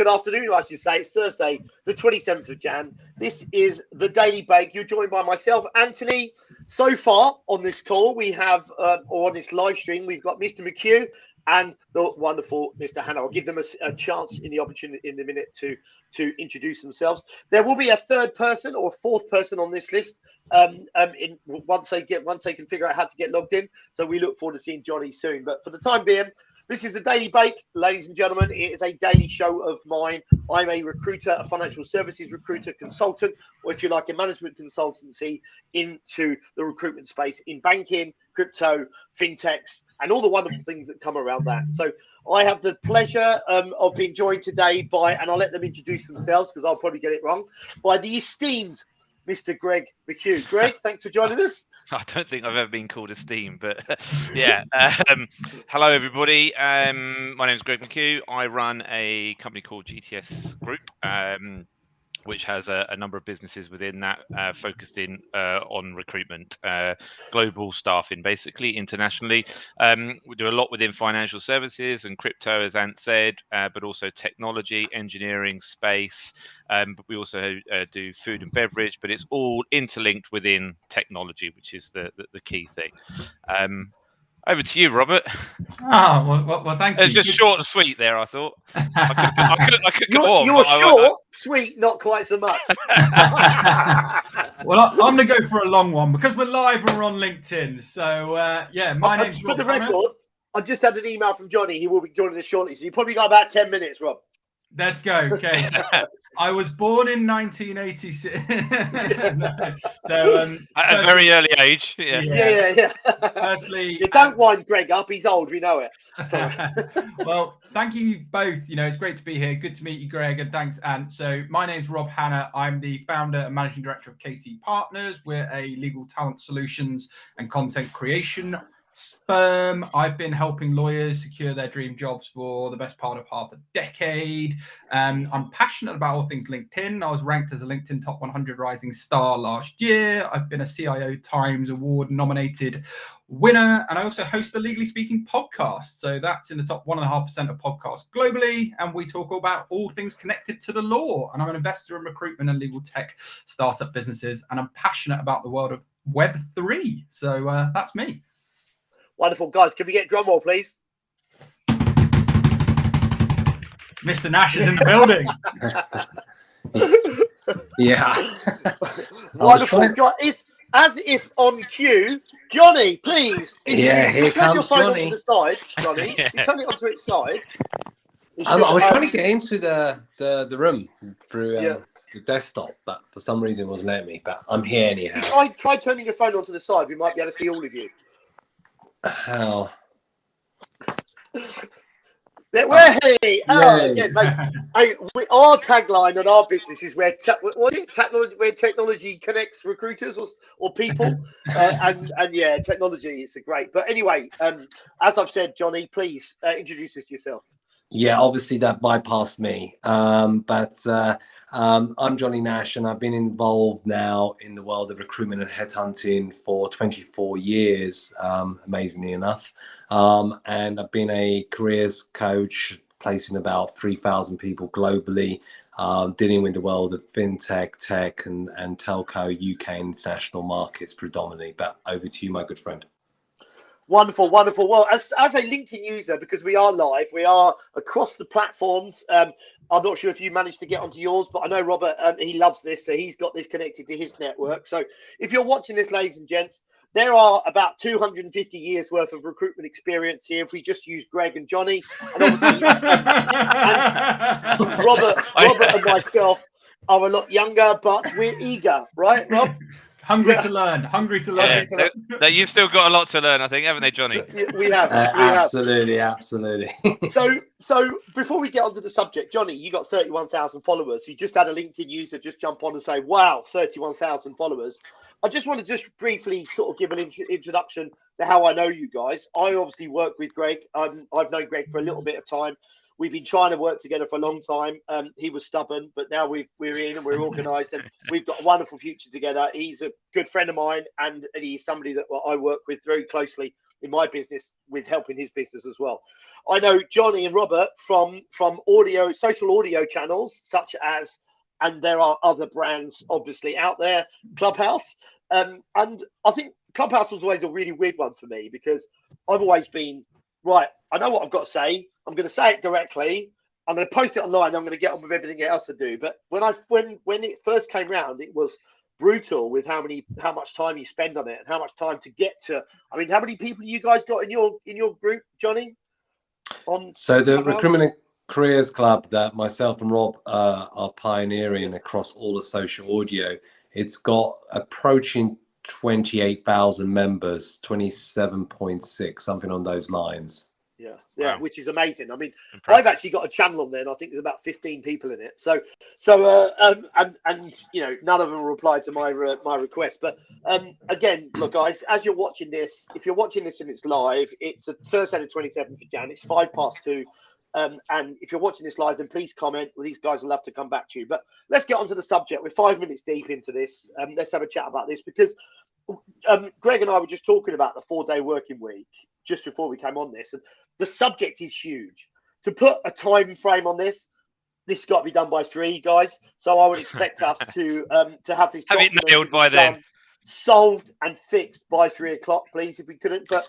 good afternoon, I should say. It's Thursday, the 27th of Jan. This is the Daily Bake. You're joined by myself, Anthony. So far on this call, we have, or on this live stream, we've got Mr. McHugh and the wonderful Mr. Hana. I'll give them a chance in the opportunity in the minute to introduce themselves. There will be a third person or a fourth person on this list once they can figure out how to get logged in. So we look forward to seeing Johnny soon. But for the time being, this is the Daily Bake, ladies and gentlemen. It is a daily show of mine. I'm a recruiter, a financial services recruiter, consultant, or if you like, a management consultancy into the recruitment space in banking, crypto, fintechs, and all the wonderful things that come around that. So I have the pleasure of being joined today by, and I'll let them introduce themselves because I'll probably get it wrong, by the esteemed Mr. Greg McHugh. Greg, thanks for joining us. I don't think I've ever been called esteemed, but yeah. Hello, everybody. My name is Greg McHugh. I run a company called GTS Group, which has a number of businesses within that focused in on recruitment, global staffing, basically internationally. We do a lot within financial services and crypto, as Ant said, but also technology, engineering, space. But we also do food and beverage, but it's all interlinked within technology, which is the key thing. Over to you, Robert. Well, thank you. Just short and sweet there, I thought. I could go on. You're short, sweet, not quite so much. Well, I'm going to go for a long one because we're live and we're on LinkedIn. So, yeah, my name's Rob. For the record, I just had an email from Johnny. He will be joining us shortly. So you probably got about 10 minutes, Rob. Let's go. Okay. So I was born in 1986. So, at a very early age. Yeah. Firstly, you don't wind Greg up. He's old. We know it. Well, thank you both. It's great to be here. Good to meet you, Greg, and thanks, Ant. So my name's Rob Hana. I'm the founder and managing director of KC Partners. We're a legal talent solutions and content creation firm. I've been helping lawyers secure their dream jobs for the best part of half a decade. I'm passionate about all things LinkedIn. I was ranked as a LinkedIn Top 100 Rising Star last year. I've been a CIO Times Award nominated winner, and I also host the Legally Speaking podcast. So that's in the top 1.5% of podcasts globally, and we talk about all things connected to the law. And I'm an investor in recruitment and legal tech startup businesses, and I'm passionate about the world of Web3. So that's me. Wonderful, guys. Can we get drum roll, please? Mr. Nash is in the building. Yeah. Wonderful. It's as if on cue. Johnny, please. Yeah, here comes your phone Johnny. Onto the side, Johnny. Turn it onto its side. I was trying to get into the room through the desktop, but for some reason it wasn't letting me. But I'm here anyhow. Try turning your phone onto the side. We might be able to see all of you. How? Mate. Our tagline on our business is where technology connects recruiters or people, and yeah, technology is great. But anyway, as I've said, Johnny, please introduce us to yourself. Yeah, obviously that bypassed me. But I'm Johnny Nash, and I've been involved now in the world of recruitment and headhunting for 24 years, amazingly enough. And I've been a careers coach, placing about 3,000 people globally, dealing with the world of fintech, tech, and telco, UK and international markets predominantly. But over to you, my good friend. Wonderful. Well, as a LinkedIn user, because we are live, we are across the platforms. I'm not sure if you managed to get onto yours, but I know Robert, he loves this, so he's got this connected to his network. So if you're watching this, ladies and gents, there are about 250 years worth of recruitment experience here. If we just use Greg and Johnny, and obviously and Robert and myself are a lot younger, but we're eager, right, Rob? Hungry to learn. Yeah, you've still got a lot to learn, I think, haven't they, Johnny? We have. Absolutely. So before we get onto the subject, Johnny, you got 31,000 followers. You just had a LinkedIn user just jump on and say, wow, 31,000 followers. I just want to just briefly sort of give an introduction to how I know you guys. I obviously work with Greg. I've known Greg for a little bit of time. We've been trying to work together for a long time. He was stubborn, but now we're in and we're organised, and we've got a wonderful future together. He's a good friend of mine, and he's somebody that I work with very closely in my business with helping his business as well. I know Johnny and Robert from social audio channels such as, and there are other brands obviously out there, Clubhouse. And I think Clubhouse was always a really weird one for me because I've always been, right, I know what I've got to say. I'm going to say it directly. I'm going to post it online. I'm going to get on with everything else I do. But when it first came round, it was brutal with how much time you spend on it and how much time to get to. I mean, how many people you guys got in your group, Johnny? So the Clubhouse? Recruitment and Careers Club that myself and Rob are pioneering across all of social audio, it's got approaching 28,000 members, 27.6, something on those lines. Yeah, Wow. which is amazing. I mean, Impressive. I've actually got a channel on there, and I think there's about 15 people in it. And you know, none of them replied to my request. But again, look, guys, as you're watching this, if you're watching this and it's live, it's the Thursday, the 27th of Jan. It's 2:05. And if you're watching this live, then please comment. Well, these guys will love to come back to you. But let's get on to the subject. We're 5 minutes deep into this. Let's have a chat about this because Greg and I were just talking about the 4-day working week just before we came on this, and the subject is huge. To put a time frame on this has got to be done by 3, guys. So I would expect us to have this Have it nailed by then. Solved and fixed by 3 o'clock, please, if we couldn't. But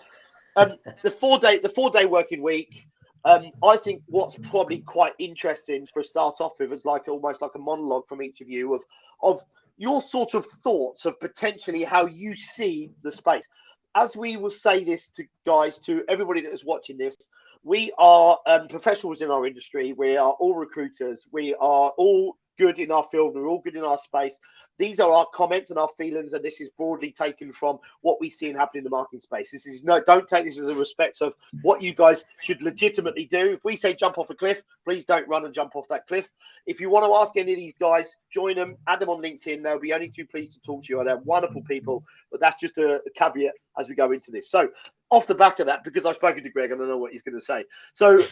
the 4-day working week. I think what's probably quite interesting for a start off with is almost like a monologue from each of you of your sort of thoughts of potentially how you see the space. As we will say this to everybody that is watching this, we are professionals in our industry. We are all recruiters. We are all good in our field. We're all good in our space. These are our comments and our feelings, and this is broadly taken from what we see and happen in the marketing space. This is don't take this as a respect of what you guys should legitimately do. If we say jump off a cliff, please don't run and jump off that cliff. If you want to ask any of these guys, join them, add them on LinkedIn. They'll be only too pleased to talk to you. They're wonderful people, but that's just a caveat as we go into this. So off the back of that, because I've spoken to Greg, I don't know what he's going to say. So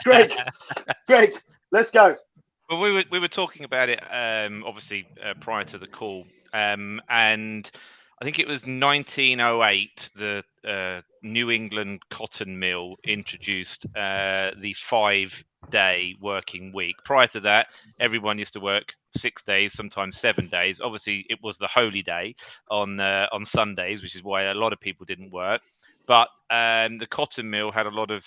Greg, let's go. Well, we were talking about it obviously prior to the call, and I think it was 1908 the New England cotton mill introduced the 5-day working week. Prior to that, everyone used to work 6 days, sometimes 7 days. Obviously, it was the holy day on Sundays, which is why a lot of people didn't work. But the cotton mill had a lot of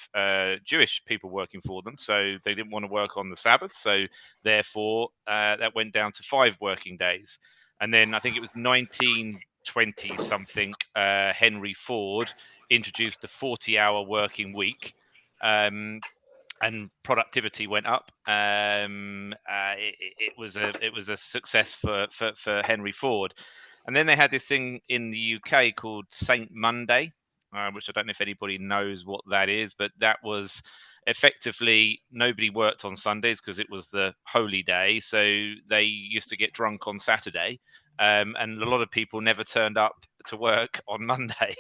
Jewish people working for them, so they didn't want to work on the Sabbath. So therefore, that went down to 5 working days. And then I think it was 1920 something, Henry Ford introduced the 40-hour working week, and productivity went up. It was a success for Henry Ford. And then they had this thing in the UK called Saint Monday, which I don't know if anybody knows what that is, but that was effectively nobody worked on Sundays because it was the holy day. So they used to get drunk on Saturday. And a lot of people never turned up to work on Monday.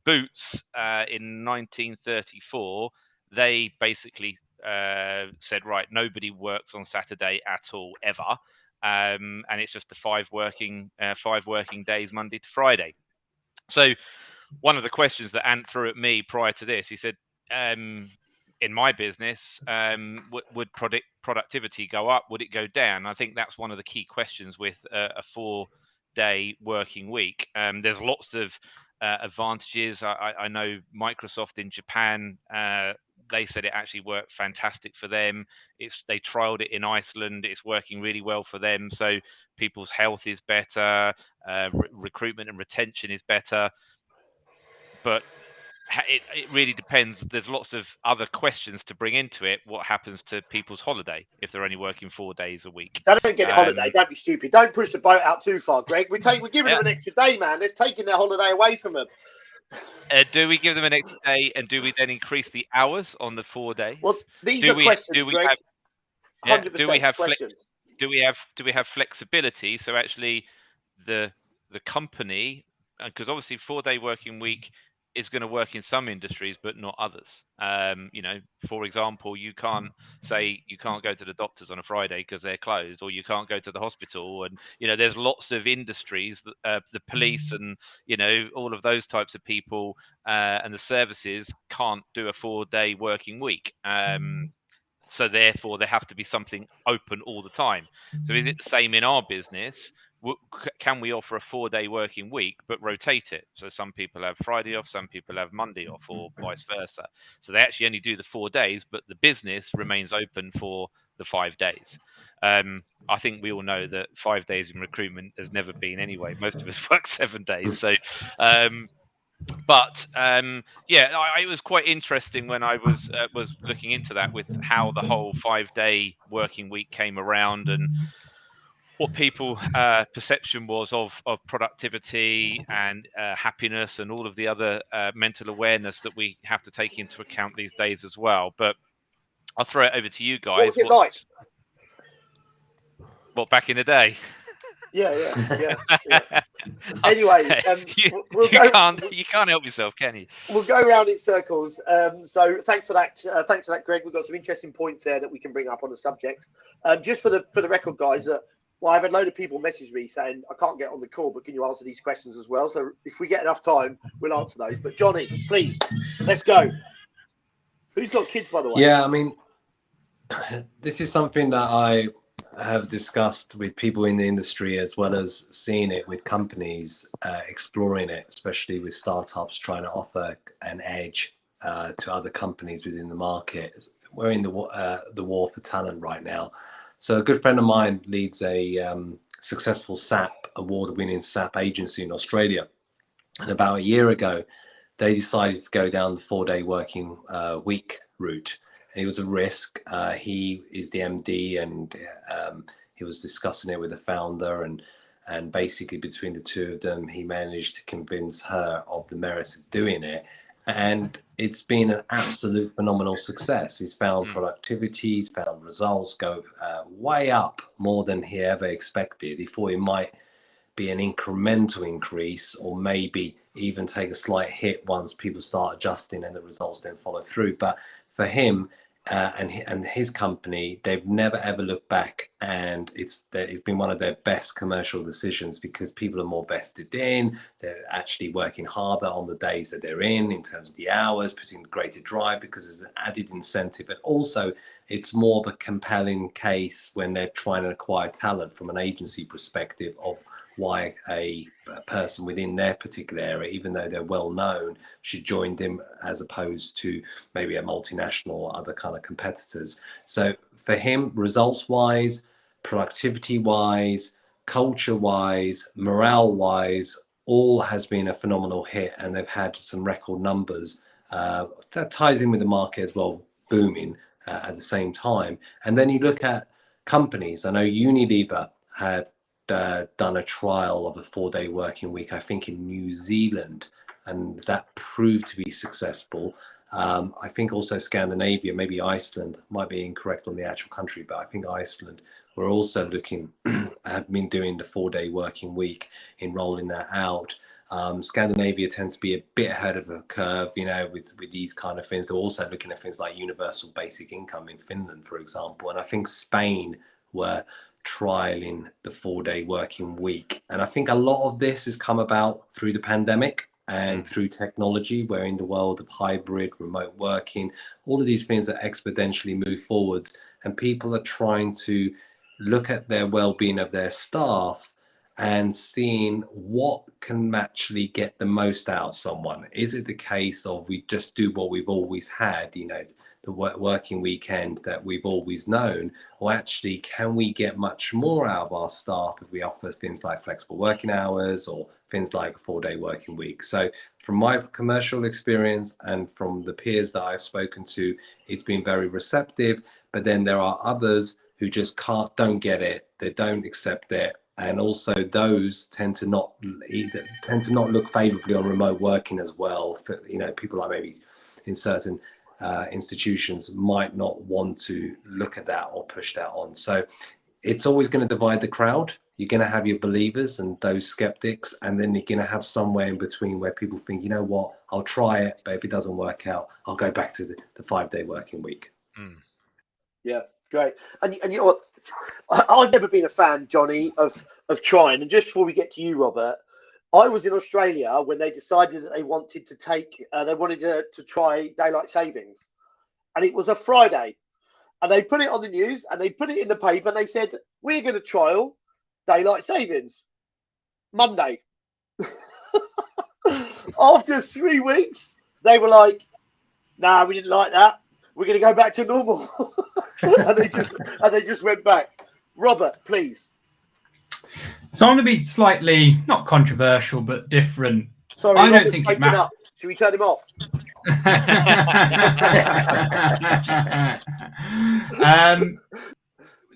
Boots in 1934, they basically said, right, nobody works on Saturday at all ever. And it's just the 5 working days, Monday to Friday. So one of the questions that Ant threw at me prior to this, he said, in my business, would productivity go up? Would it go down? I think that's one of the key questions with a 4-day working week. There's lots of advantages. I know Microsoft in Japan, they said it actually worked fantastic for them. They trialed it in Iceland. It's working really well for them. So people's health is better, recruitment and retention is better. But it really depends. There's lots of other questions to bring into it. What happens to people's holiday if they're only working 4 days a week? They don't get a holiday. Don't be stupid. Don't push the boat out too far, Greg. We're giving them an extra day, man. Let's taking their holiday away from them. Do we give them an extra day, and do we then increase the hours on the 4 days? Well, these are questions, Greg. 100% questions. Do we have flexibility? So actually, the company, because obviously 4-day working week is going to work in some industries but not others. You know, for example, you can't say you can't go to the doctors on a Friday because they're closed, or you can't go to the hospital. And you know, there's lots of industries that the police and, you know, all of those types of people and the services can't do a 4-day working week. So therefore there has to be something open all the time. So is it the same in our business? Can we offer a 4-day working week but rotate it? So some people have Friday off, some people have Monday off, or vice versa. So they actually only do the 4 days, but the business remains open for the 5 days. I think we all know that 5 days in recruitment has never been anyway. Most of us work 7 days. So but yeah, it was quite interesting when I was looking into that, with how the whole 5-day working week came around, and what people perception was of productivity and happiness, and all of the other mental awareness that we have to take into account these days as well. But I'll throw it over to you guys. What was it like? What, back in the day? Yeah. Anyway, you can't help yourself, can you? We'll go around in circles. So thanks for that. Thanks for that, Greg. We've got some interesting points there that we can bring up on the subject. Just for the record, guys. Well, I've had a load of people message me saying I can't get on the call, but can you answer these questions as well? So if we get enough time, we'll answer those. But Johnny, please, let's go. Who's got kids, by the way? Yeah, I mean, this is something that I have discussed with people in the industry, as well as seeing it with companies exploring it, especially with startups trying to offer an edge to other companies within the market. We're in the war for talent right now. So a good friend of mine leads a successful SAP, award-winning SAP agency in Australia. And about a year ago, they decided to go down the 4-day working week route. It was a risk. He is the MD, and he was discussing it with the founder, and basically between the two of them, he managed to convince her of the merits of doing it. And it's been an absolute phenomenal success. He's found productivity, he's found results go way up, more than he ever expected. He thought it might be an incremental increase, or maybe even take a slight hit once people start adjusting and the results then follow through. But for him and his company, they've never ever looked back, and it's been one of their best commercial decisions, because people are more vested in. They're actually working harder on the days that they're in terms of the hours, putting greater drive, because there's an added incentive. But also, it's more of a compelling case when they're trying to acquire talent from an agency perspective of why a person within their particular area, even though they're well known, should join them, as opposed to maybe a multinational or other kind of competitors. So for him, results wise, productivity wise, culture wise, morale wise, all has been a phenomenal hit, and they've had some record numbers. That ties in with the market as well, booming at the same time. And then you look at companies. I know Unilever have done a trial of a 4-day working week, I think in New Zealand, and that proved to be successful. I think also Scandinavia, maybe Iceland, might be incorrect on the actual country, but I think Iceland were also looking, have been doing the 4-day working week in rolling that out. Scandinavia tends to be a bit ahead of a curve, you know, with these kind of things. They're also looking at things like universal basic income in Finland, for example. And I think Spain were trialing the 4-day working week. And I think a lot of this has come about through the pandemic and through technology, where in the world of hybrid, remote working, all of these things that exponentially move forwards, and people are trying to look at their well-being of their staff and seeing what can actually get the most out of someone. Is it the case of we just do what we've always had, you know, the working weekend that we've always known, or actually can we get much more out of our staff if we offer things like flexible working hours or things like a 4-day working week? So from my commercial experience and from the peers that I've spoken to, it's been very receptive. But then there are others who just don't get it, they don't accept it. And also those tend to not look favorably on remote working as well. For, you know, people like maybe in certain institutions might not want to look at that or push that on. So it's always going to divide the crowd. You're going to have your believers and those skeptics, and then you're going to have somewhere in between where people think, you know what, I'll try it, but if it doesn't work out, I'll go back to the 5-day working week. Yeah, great. And you know what? I've never been a fan, Johnny, of trying. And just before we get to you, Robert, I was in Australia when they decided that they wanted to to try daylight savings, and it was a Friday, and they put it on the news and they put it in the paper and they said, we're going to trial daylight savings Monday. After 3 weeks, they were like, nah, we didn't like that. We're going to go back to normal. and they just went back. Robert, please. So I'm going to be slightly, not controversial, but different. Sorry, I don't Robert's think it breaking matters. up. Should we turn him off?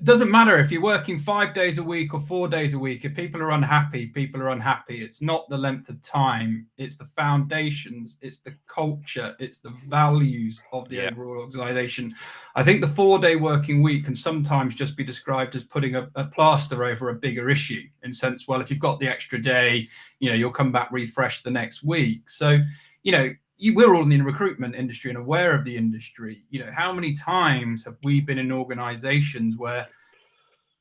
Doesn't matter if you're working 5 days a week or 4 days a week. If people are unhappy, people are unhappy. It's not the length of time. It's the foundations. It's the culture. It's the values of the overall organization. I think the 4-day working week can sometimes just be described as putting a plaster over a bigger issue, in sense, well, if you've got the extra day, you'll come back refreshed the next week. So, we're all in the recruitment industry and aware of the industry. How many times have we been in organizations where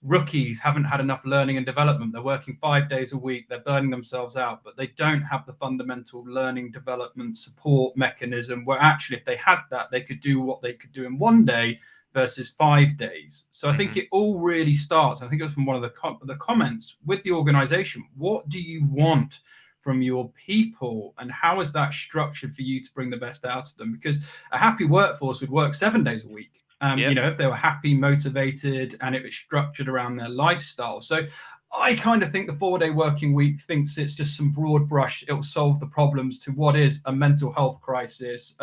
rookies haven't had enough learning and development? They're working 5 days a week, they're burning themselves out, but they don't have the fundamental learning development support mechanism where actually if they had that, they could do what they could do in 1 day versus 5 days. So I think it all really starts, I think it was from one of the comments, with the organization. What do you want from your people, and how is that structured for you to bring the best out of them? Because a happy workforce would work 7 days a week. If they were happy, motivated, and it was structured around their lifestyle. So I kind of think the 4-day working week thinks it's just some broad brush. It'll solve the problems to what is a mental health crisis.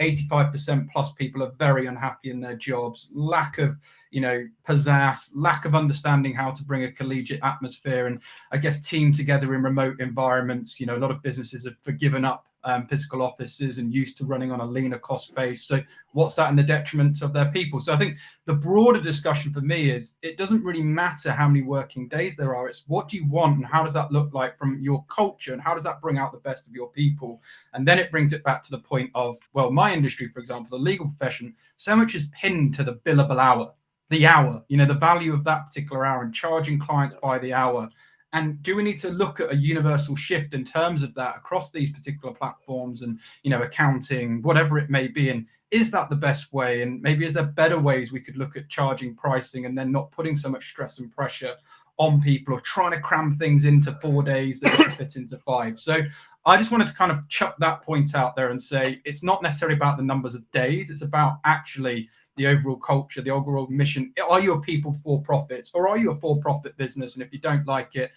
85% plus people are very unhappy in their jobs, lack of, pizzazz, lack of understanding how to bring a collegiate atmosphere and I guess team together in remote environments. A lot of businesses have given up physical offices and used to running on a leaner cost base. So what's that in the detriment of their people? So I think the broader discussion for me is it doesn't really matter how many working days there are. It's what do you want and how does that look like from your culture and how does that bring out the best of your people? And then it brings it back to the point of, well, my industry, for example, the legal profession, so much is pinned to the billable hour, the hour, the value of that particular hour and charging clients by the hour. And do we need to look at a universal shift in terms of that across these particular platforms and, accounting, whatever it may be? And is that the best way? And maybe is there better ways we could look at charging pricing and then not putting so much stress and pressure on people or trying to cram things into 4 days that should fit into 5? So I just wanted to kind of chuck that point out there and say it's not necessarily about the numbers of days. It's about actually the overall culture, the overall mission. Are you a people for profits or are you a for-profit business? And if you don't like it,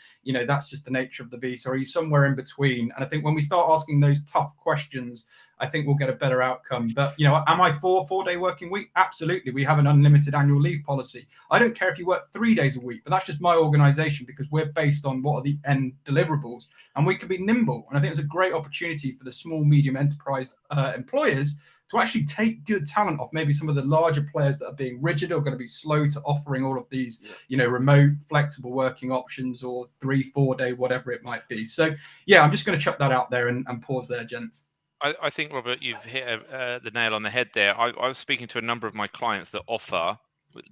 that's just the nature of the beast. Or are you somewhere in between? And I think when we start asking those tough questions, I think we'll get a better outcome. But, am I for 4-day working week? Absolutely. We have an unlimited annual leave policy. I don't care if you work 3 days a week, but that's just my organization because we're based on what are the end deliverables and we can be nimble. And I think it's a great opportunity for the small, medium enterprise employers to actually take good talent off maybe some of the larger players that are being rigid or going to be slow to offering all of these, remote, flexible working options or 3-4 day, whatever it might be. So, yeah, I'm just going to chuck that out there and pause there, gents. I think, Robert, you've hit the nail on the head there. I was speaking to a number of my clients that offer,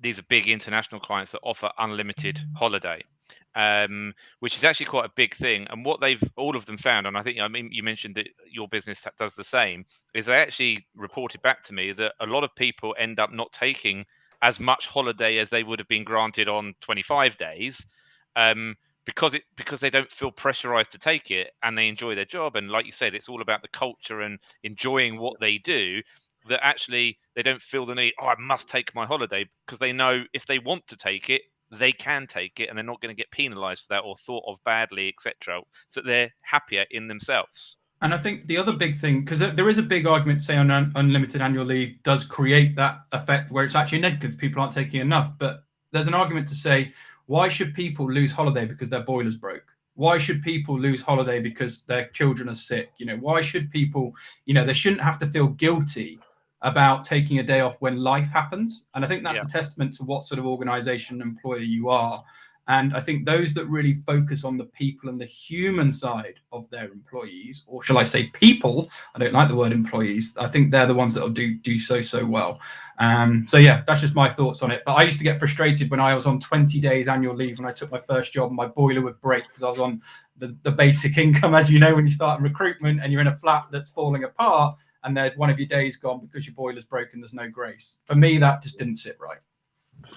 these are big international clients that offer unlimited holiday. Which is actually quite a big thing. And what all of them found, and I think, you mentioned that your business does the same, is they actually reported back to me that a lot of people end up not taking as much holiday as they would have been granted on 25 days, because they don't feel pressurized to take it and they enjoy their job. And like you said, it's all about the culture and enjoying what they do, that actually they don't feel the need, I must take my holiday, because they know if they want to take it, they can take it and they're not going to get penalized for that or thought of badly, etc. So they're happier in themselves. And I think the other big thing, because there is a big argument, say, on unlimited annual leave does create that effect where it's actually negative. People aren't taking enough. But there's an argument to say, why should people lose holiday because their boiler's broke? Why should people lose holiday because their children are sick? Why should people, they shouldn't have to feel guilty about taking a day off when life happens. And I think that's a testament to what sort of organization and employer you are. And I think those that really focus on the people and the human side of their employees, or shall I say people, I don't like the word employees, I think they're the ones that will do so well. So yeah, that's just my thoughts on it. But I used to get frustrated when I was on 20 days annual leave when I took my first job and my boiler would break because I was on the basic income, as you know, when you start in recruitment and you're in a flat that's falling apart and there's one of your days gone because your boiler's broken, there's no grace. For me, that just didn't sit right.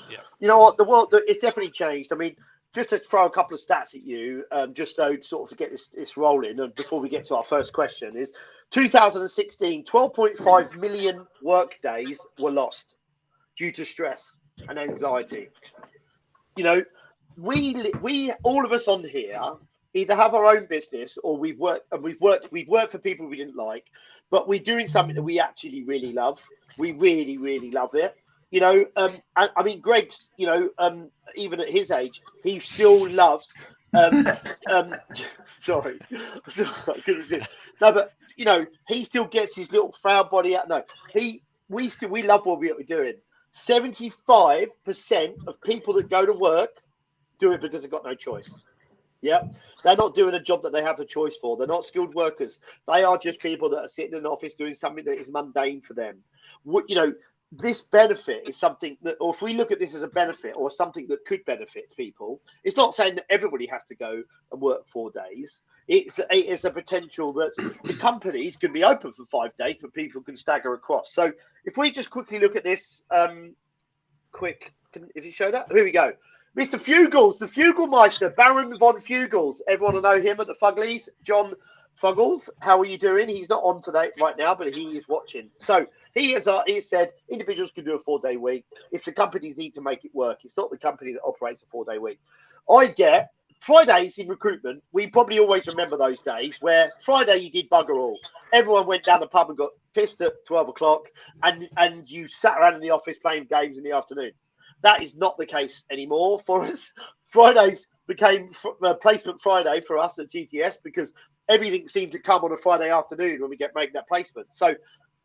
Yeah. You know what? The world, it's definitely changed. I mean, just to throw a couple of stats at you, just so sort of to get this rolling, and before we get to our first question, is 2016, 12.5 million work days were lost due to stress and anxiety. You know, we all of us on here either have our own business or we've worked for people we didn't like, but we're doing something that we actually really love. We really love it. You know, I mean, Greg's, you know, even at his age, he still loves. Sorry, I couldn't resist. No, but you know, he still gets his little proud body out. No, we love what we're doing. 75% of people that go to work do it because they've got no choice. Yeah, they're not doing a job that they have a choice for. They're not skilled workers. They are just people that are sitting in an office doing something that is mundane for them. You know, this benefit is something that, or if we look at this as a benefit or something that could benefit people, it's not saying that everybody has to go and work 4 days. It's a potential that the companies can be open for 5 days, but people can stagger across. So if we just quickly look at this, if you show that, here we go. Mr. Fugels, the Fugelmeister, Baron von Fugels. Everyone will know him at the Fugglies. John Fuggles, how are you doing? He's not on today right now, but he is watching. So he has said individuals can do a 4-day week if the companies need to make it work. It's not the company that operates a 4-day week. I get Fridays in recruitment. We probably always remember those days where Friday you did bugger all. Everyone went down the pub and got pissed at 12 o'clock and you sat around in the office playing games in the afternoon. That is not the case anymore for us. Fridays became placement Friday for us at GTS because everything seemed to come on a Friday afternoon when we make that placement. So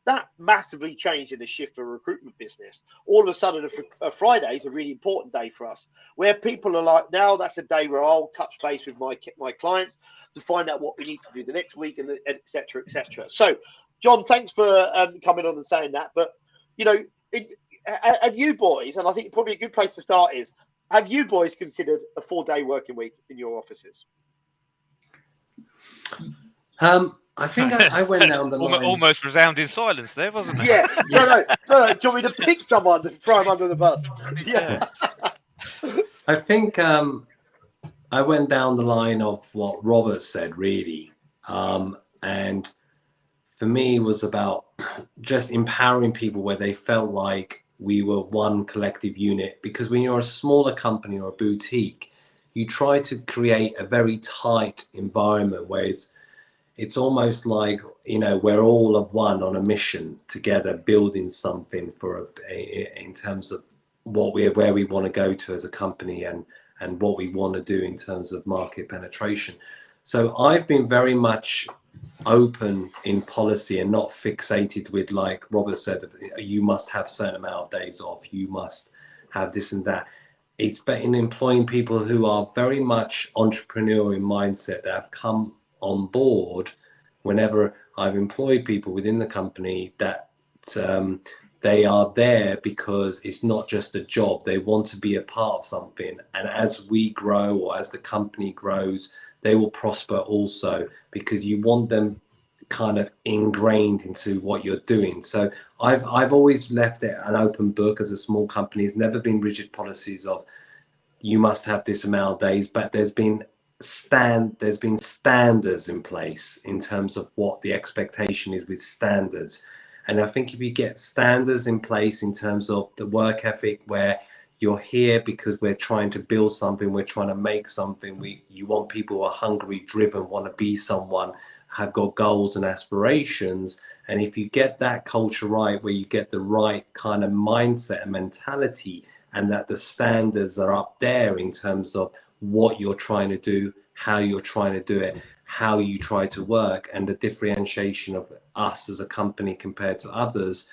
that massively changed in the shift for recruitment business. All of a sudden, a Friday is a really important day for us, where people are like, now that's a day where I'll touch base with my clients to find out what we need to do the next week, and et cetera, et cetera. So, John, thanks for coming on and saying that. But, you know, have you boys, and I think probably a good place to start is, have you boys considered a 4-day working week in your offices? I think I went down the line. Almost resounding silence there, wasn't it? Yeah. No. Do you want me to pick someone to throw him under the bus? Yeah. I think I went down the line of what Robert said, really. And for me, it was about just empowering people where they felt like we were one collective unit. Because when you're a smaller company or a boutique, you try to create a very tight environment where it's almost like, you know, we're all of one on a mission together, building something for in terms of where we want to go to as a company and what we want to do in terms of market penetration. So I've been very much open in policy and not fixated with, like Robert said, you must have a certain amount of days off, you must have this and that. It's been employing people who are very much entrepreneurial in mindset that have come on board whenever I've employed people within the company, that they are there because it's not just a job. They want to be a part of something. And as we grow, or as the company grows, they will prosper also, because you want them kind of ingrained into what you're doing. So I've always left it an open book as a small company. It's never been rigid policies of you must have this amount of days, but there's been standards in place in terms of what the expectation is with standards. And I think if you get standards in place in terms of the work ethic, where you're here because we're trying to build something, we're trying to make something, you want people who are hungry, driven, want to be someone, have got goals and aspirations. And if you get that culture right, where you get the right kind of mindset and mentality, and that the standards are up there in terms of what you're trying to do, how you're trying to do it, how you try to work, and the differentiation of us as a company compared to others,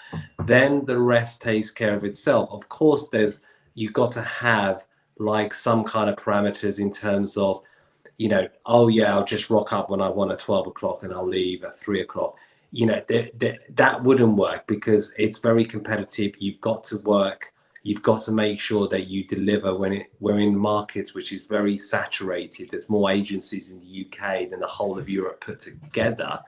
then the rest takes care of itself. Of course, you've got to have like some kind of parameters in terms of, you know, oh yeah, I'll just rock up when I want at 12 o'clock and I'll leave at 3 o'clock. You know, that wouldn't work because it's very competitive. You've got to work. You've got to make sure that you deliver we're in markets which is very saturated. There's more agencies in the UK than the whole of Europe put together.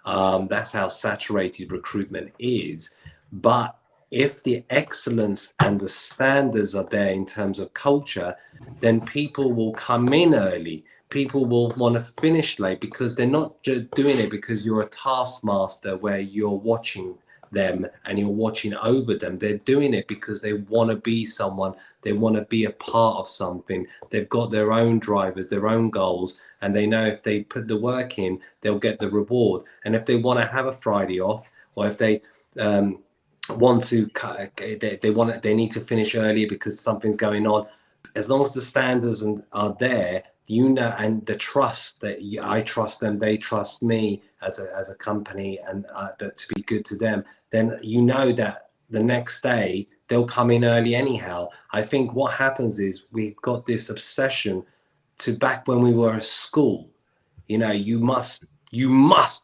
That's how saturated recruitment is. But if the excellence and the standards are there in terms of culture, then people will come in early. People will want to finish late because they're not just doing it because you're a taskmaster where you're watching them and you're watching over them. They're doing it because they want to be someone, they want to be a part of something. They've got their own drivers, their own goals, and they know if they put the work in, they'll get the reward. And if they want to have a Friday off, or if they want to they need to finish earlier because something's going on, as long as the standards are there, you know, and the trust that I trust them, they trust me as a company, and that to be good to them, then you know that the next day they'll come in early anyhow. I think what happens is we've got this obsession to back when we were at school. You know, you must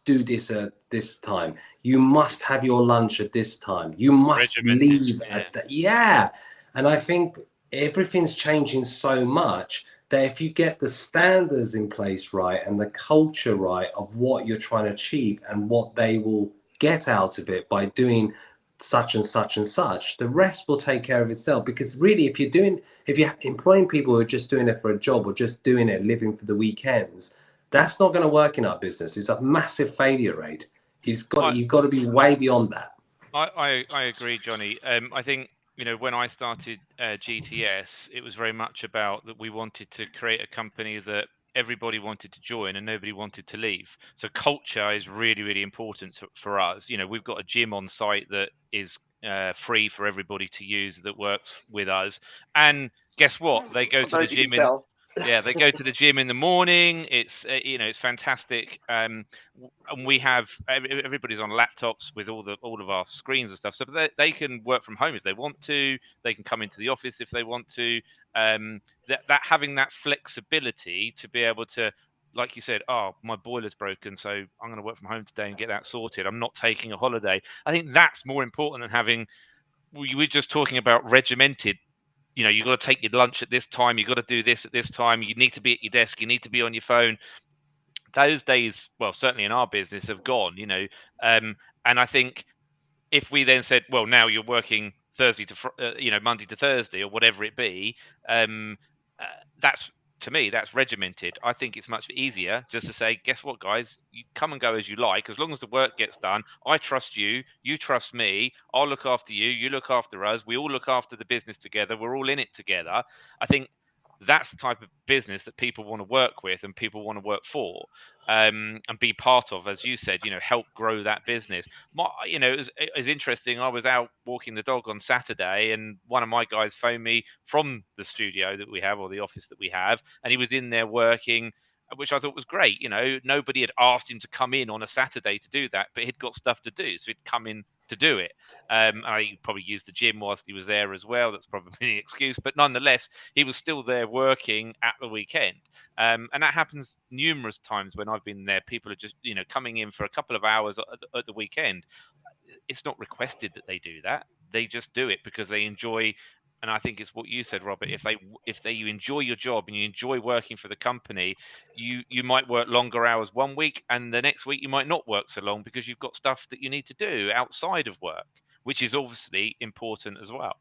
do this at this time. You must have your lunch at this time. You must Regimented, leave yeah. at that. Yeah. And I think everything's changing so much that if you get the standards in place right and the culture right of what you're trying to achieve and what they will get out of it by doing such and such and such, the rest will take care of itself. Because really, if you're employing people who are just doing it for a job or just doing it living for the weekends, that's not going to work in our business. It's a massive failure rate. You've got to be way beyond that. I agree, Johnny. I think, you know, when I started GTS, it was very much about that we wanted to create a company that everybody wanted to join and nobody wanted to leave. So culture is really, really important for us. You know, we've got a gym on site that is free for everybody to use that works with us. And guess what? They go to the gym in. Yeah, they go to the gym in the morning. It's you know, it's fantastic. And we have everybody's on laptops with all of our screens and stuff, so they can work from home if they want to. They can come into the office if they want to. That having that flexibility to be able to, like you said, oh, my boiler's broken, so I'm going to work from home today and get that sorted. I'm not taking a holiday. I think that's more important than having. We were just talking about regimented. You know, you've got to take your lunch at this time, you've got to do this at this time, you need to be at your desk, you need to be on your phone. Those days, well, certainly in our business, have gone, you know. And I think if we then said, well, now you're working Thursday to you know, Monday to Thursday or whatever it be, um, that's, to me, that's regimented. I think it's much easier just to say, guess what, guys, you come and go as you like, as long as the work gets done. I trust you, you trust me, I'll look after you, you look after us, we all look after the business together, we're all in it together. I think that's the type of business that people want to work with and people want to work for, and be part of, as you said, you know, help grow that business. You know, it was interesting. I was out walking the dog on Saturday, and one of my guys phoned me from the studio that we have, or the office that we have, and he was in there working, which I thought was great. You know, nobody had asked him to come in on a Saturday to do that, but he'd got stuff to do, so he'd come in to do it. I probably used the gym whilst he was there as well. That's probably an excuse, but nonetheless, he was still there working at the weekend. And that happens numerous times when I've been there. People are just, you know, coming in for a couple of hours at the weekend. It's not requested that they do that. They just do it because they enjoy. And I think it's what you said, Robert. If you enjoy your job and you enjoy working for the company, you might work longer hours one week, and the next week you might not work so long because you've got stuff that you need to do outside of work, which is obviously important as well.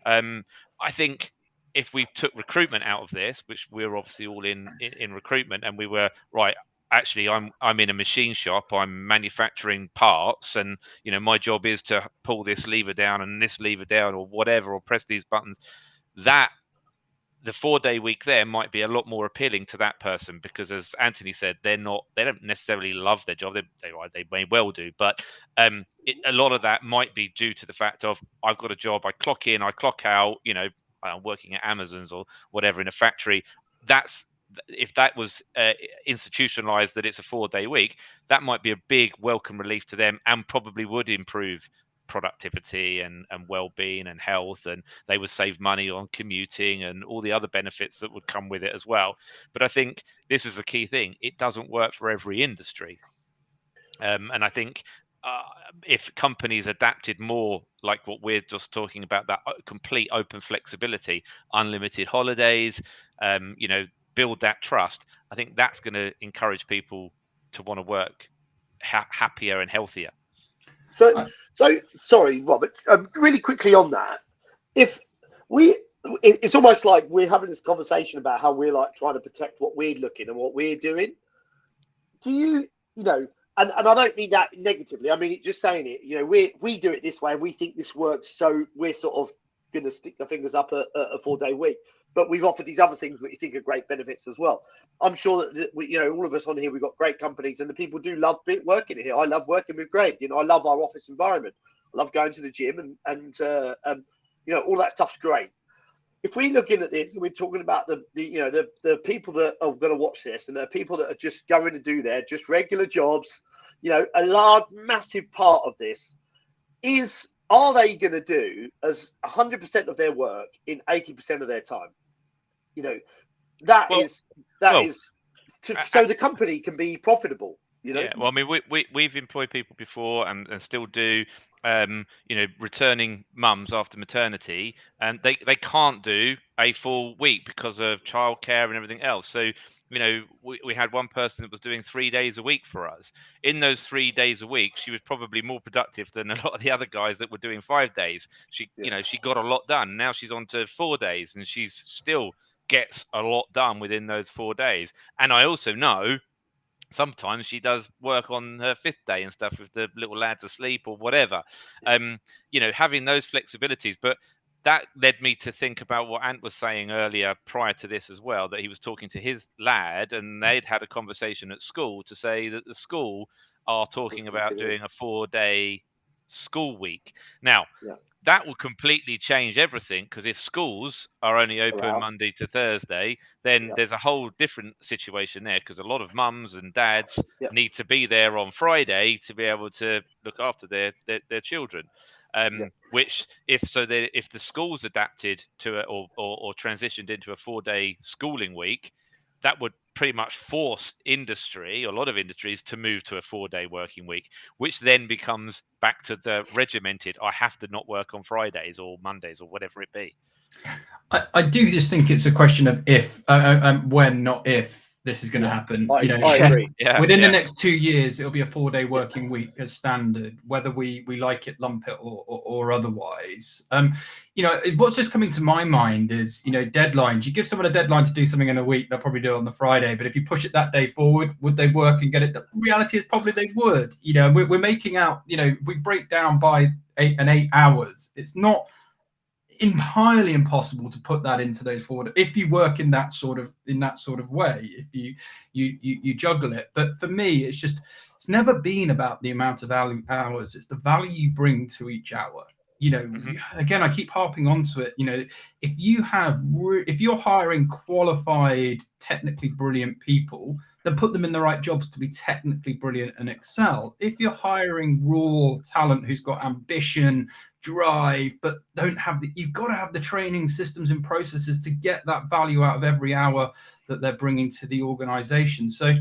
I think if we took recruitment out of this, which we're obviously all in recruitment, and we were right, actually I'm in a machine shop, I'm manufacturing parts, and you know, my job is to pull this lever down and this lever down or whatever, or press these buttons, that the 4-day week there might be a lot more appealing to that person, because as Anthony said, they don't necessarily love their job. They may well do, but a lot of that might be due to the fact of, I've got a job, I clock in, I clock out, you know, I'm working at Amazon's or whatever in a factory. That's, if that was institutionalized, that it's a 4-day week, that might be a big welcome relief to them, and probably would improve productivity and well-being and health, and they would save money on commuting and all the other benefits that would come with it as well. But I think this is the key thing: it doesn't work for every industry. And I think if companies adapted more like what we're just talking about, that complete open flexibility, unlimited holidays, build that trust, I think that's going to encourage people to want to work happier and healthier. So sorry, Robert. Really quickly on that, it's almost like we're having this conversation about how we're like trying to protect what we're looking and what we're doing. Do you know? And I don't mean that negatively. I mean it just saying it. We do it this way and we think this works, so we're sort of going to stick the fingers up a 4-day week. But we've offered these other things that we think are great benefits as well. I'm sure that all of us on here, we've got great companies, and the people do love working here. I love working with Greg. I love our office environment. I love going to the gym, and all that stuff's great. If we're looking at this, we're talking about the people that are going to watch this, and the people that are just going to do their just regular jobs. A large, massive part of this are they going to do as 100% of their work in 80% of their time? So the company can be profitable. Yeah. Well, I mean, we've employed people before and still do. Returning mums after maternity, and they can't do a full week because of childcare and everything else. So we had one person that was doing 3 days a week for us. In those 3 days a week, she was probably more productive than a lot of the other guys that were doing 5 days. She got a lot done. Now she's on to 4 days, and she's still gets a lot done within those 4 days. And I also know sometimes she does work on her 5th day and stuff with the little lads asleep or whatever. Having those flexibilities. But that led me to think about what Ant was saying earlier prior to this as well, that he was talking to his lad and they'd had a conversation at school to say that the school are talking about doing a 4-day school week. Now, that will completely change everything, because if schools are only open Monday to Thursday, then there's a whole different situation there, because a lot of mums and dads need to be there on Friday to be able to look after their children. Which if the schools adapted to it or transitioned into a 4-day schooling week, that would pretty much force a lot of industries to move to a 4-day working week, which then becomes back to the regimented, I have to not work on Fridays or Mondays or whatever it be. I do just think it's a question of if, when, not if this is going to happen. I agree. Within the next 2 years, it'll be a 4-day working week as standard, whether we like it, lump it, or otherwise. What's just coming to my mind is, deadlines. You give someone a deadline to do something in a week, they'll probably do it on the Friday. But if you push it that day forward, would they work and get it done? The reality is probably they would. We're making out, if we break down by 8 hours, it's not entirely impossible to put that into those forward if you work in that sort of way, if you juggle it. But for me, it's never been about the amount of hours, it's the value you bring to each hour. Again, I keep harping onto it. If you're hiring qualified, technically brilliant people, then put them in the right jobs to be technically brilliant and excel. If you're hiring raw talent who's got ambition, drive, but you've got to have the training systems and processes to get that value out of every hour that they're bringing to the organization. So,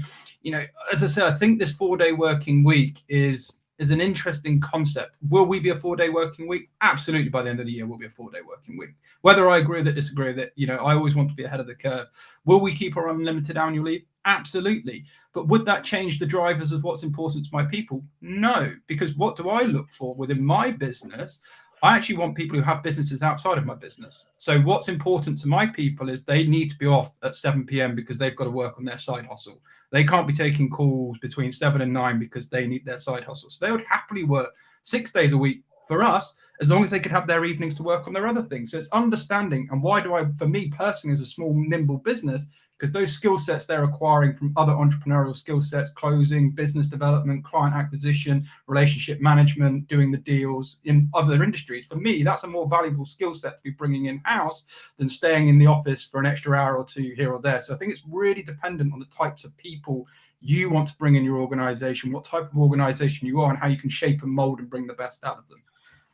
as I said, I think this 4-day working week is an interesting concept. Will we be a 4-day working week? Absolutely. By the end of the year, we'll be a 4-day working week. Whether I agree with it, disagree with it, I always want to be ahead of the curve. Will we keep our unlimited annual leave? Absolutely. But would that change the drivers of what's important to my people? No, because what do I look for within my business? I actually want people who have businesses outside of my business. So what's important to my people is they need to be off at 7 p.m. because they've got to work on their side hustle. They can't be taking calls between 7 and 9 because they need their side hustle. So they would happily work 6 days a week for us, as long as they could have their evenings to work on their other things. So it's understanding. And why for me personally, as a small, nimble business, because those skill sets they're acquiring from other entrepreneurial skill sets, closing, business development, client acquisition, relationship management, doing the deals in other industries. For me, that's a more valuable skill set to be bringing in-house than staying in the office for an extra hour or two here or there. So I think it's really dependent on the types of people you want to bring in your organization, what type of organization you are, and how you can shape and mold and bring the best out of them.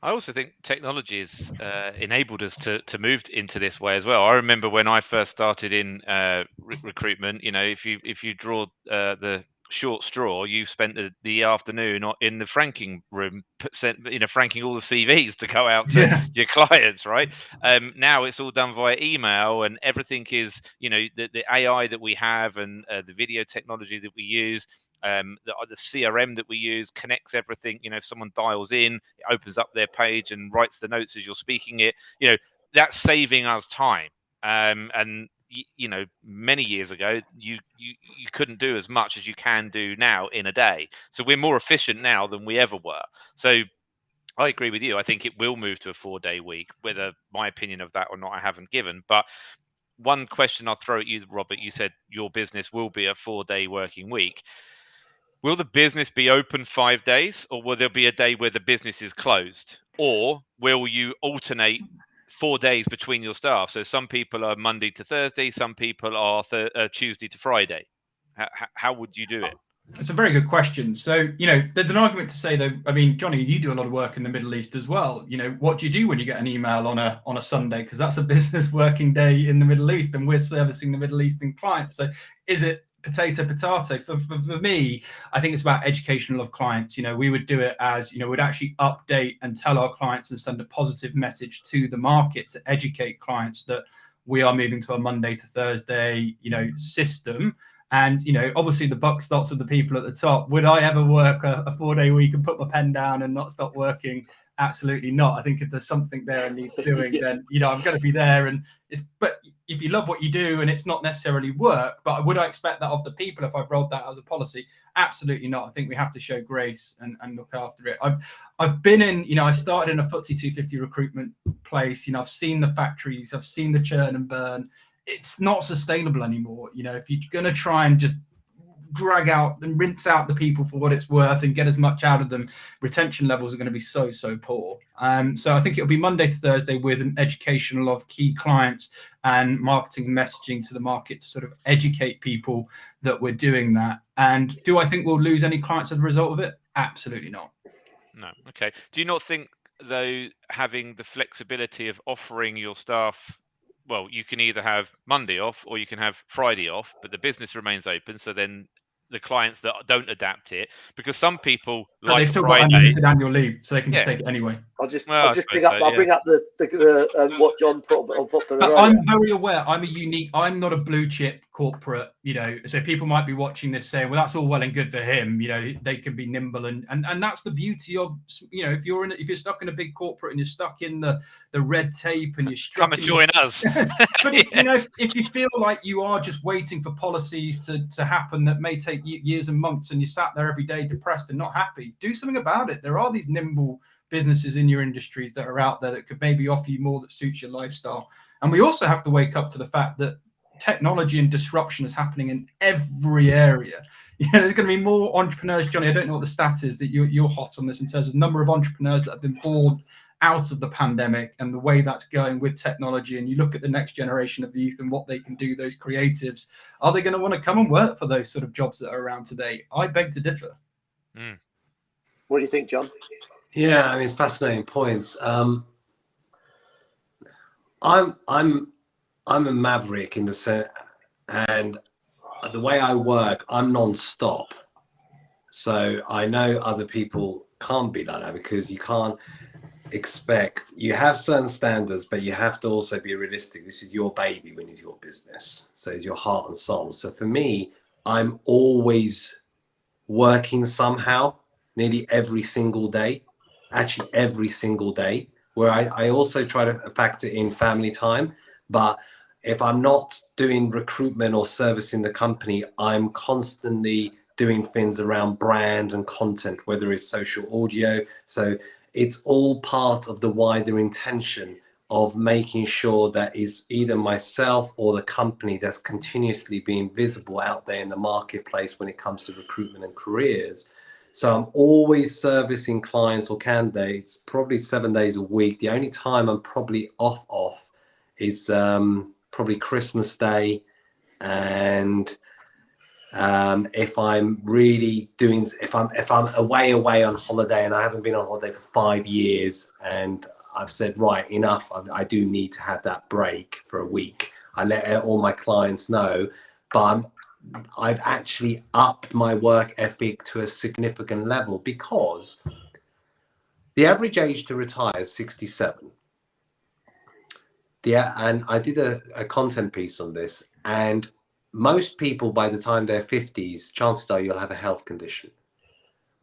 I also think technology has enabled us to move into this way as well. I remember when I first started in recruitment. You know, if you draw the short straw, you spent the afternoon in the franking room, franking all the CVs to go out to your clients, right? Now it's all done via email, and everything is, the AI that we have, and the video technology that we use. The CRM that we use connects everything. If someone dials in, it opens up their page and writes the notes as you're speaking it. That's saving us time. And many years ago, you couldn't do as much as you can do now in a day. So we're more efficient now than we ever were. So I agree with you. I think it will move to a 4-day week. Whether my opinion of that or not, I haven't given. But one question I'll throw at you, Robert. You said your business will be a 4-day working week. Will the business be open 5 days, or will there be a day where the business is closed? Or will you alternate 4 days between your staff? So some people are Monday to Thursday, some people are Tuesday to Friday. How would you do it? It's a very good question. So, there's an argument to say, though. I mean, Johnny, you do a lot of work in the Middle East as well. What do you do when you get an email on a Sunday? Because that's a business working day in the Middle East, and we're servicing the Middle Eastern clients. So is it potato? For me, I think it's about educational of clients. We would do it as, we'd actually update and tell our clients and send a positive message to the market to educate clients that we are moving to a Monday to Thursday, system. And, obviously the buck stops with the people at the top. Would I ever work a 4-day week and put my pen down and not stop working? Absolutely not. I think if there's something there and needs doing, then, I'm going to be there. But if you love what you do and it's not necessarily work, but would I expect that of the people if I've rolled that as a policy? Absolutely not. I think we have to show grace and look after it. I've been in, I started in a FTSE 250 recruitment place. I've seen the factories, I've seen the churn and burn. It's not sustainable anymore. If you're going to try and just drag out and rinse out the people for what it's worth and get as much out of them, retention levels are going to be so poor. So I think it'll be Monday to Thursday with an educational of key clients and marketing and messaging to the market to sort of educate people that we're doing that. And do I think we'll lose any clients as a result of it? Absolutely not. No. Okay. Do you not think, though, having the flexibility of offering your staff, well, you can either have Monday off or you can have Friday off, but the business remains open. So then the clients that don't adapt it, because some people like they've still Friday, got unlimited annual leave, so they can just take it anyway. I'll bring up the what John put on the I'm very aware. I'm not a blue chip corporate, so people might be watching this saying, well, that's all well and good for him. They can be nimble and that's the beauty of, if you're stuck in a big corporate and you're stuck in the red tape and you're stuck, come and join us. But if you feel like you are just waiting for policies to happen that may take years and months, and you sat there every day depressed and not happy, do something about it. There are these nimble businesses in your industries that are out there that could maybe offer you more that suits your lifestyle. And we also have to wake up to the fact that technology and disruption is happening in every area. There's going to be more entrepreneurs. Johnny, I don't know what the stat is that you're hot on this in terms of number of entrepreneurs that have been born out of the pandemic and the way that's going with technology. And you look at the next generation of the youth and what they can do, those creatives, are they going to want to come and work for those sort of jobs that are around today? I beg to differ. What do you think, John? Yeah, I mean, it's fascinating points. I'm a maverick in the sense, and the way I work, I'm non-stop. So I know other people can't be like that, because you can't expect, you have certain standards, but you have to also be realistic. This is your baby when it's your business. So it's your heart and soul. So for me, I'm always working somehow, nearly every single day, actually every single day, where I also try to factor in family time. But if I'm not doing recruitment or servicing the company, I'm constantly doing things around brand and content, whether it's social audio. So it's all part of the wider intention of making sure that is either myself or the company that's continuously being visible out there in the marketplace when it comes to recruitment and careers. So I'm always servicing clients or candidates, probably 7 days a week. The only time I'm probably off is probably Christmas Day and If I'm really doing, if I'm away on holiday and I haven't been on holiday for 5 years, and I've said, right, enough, I do need to have that break for a week. I let all my clients know, but I've actually upped my work ethic to a significant level, because the average age to retire is 67. And I did a content piece on this, and most people by the time they're 50s, chances are you'll have a health condition.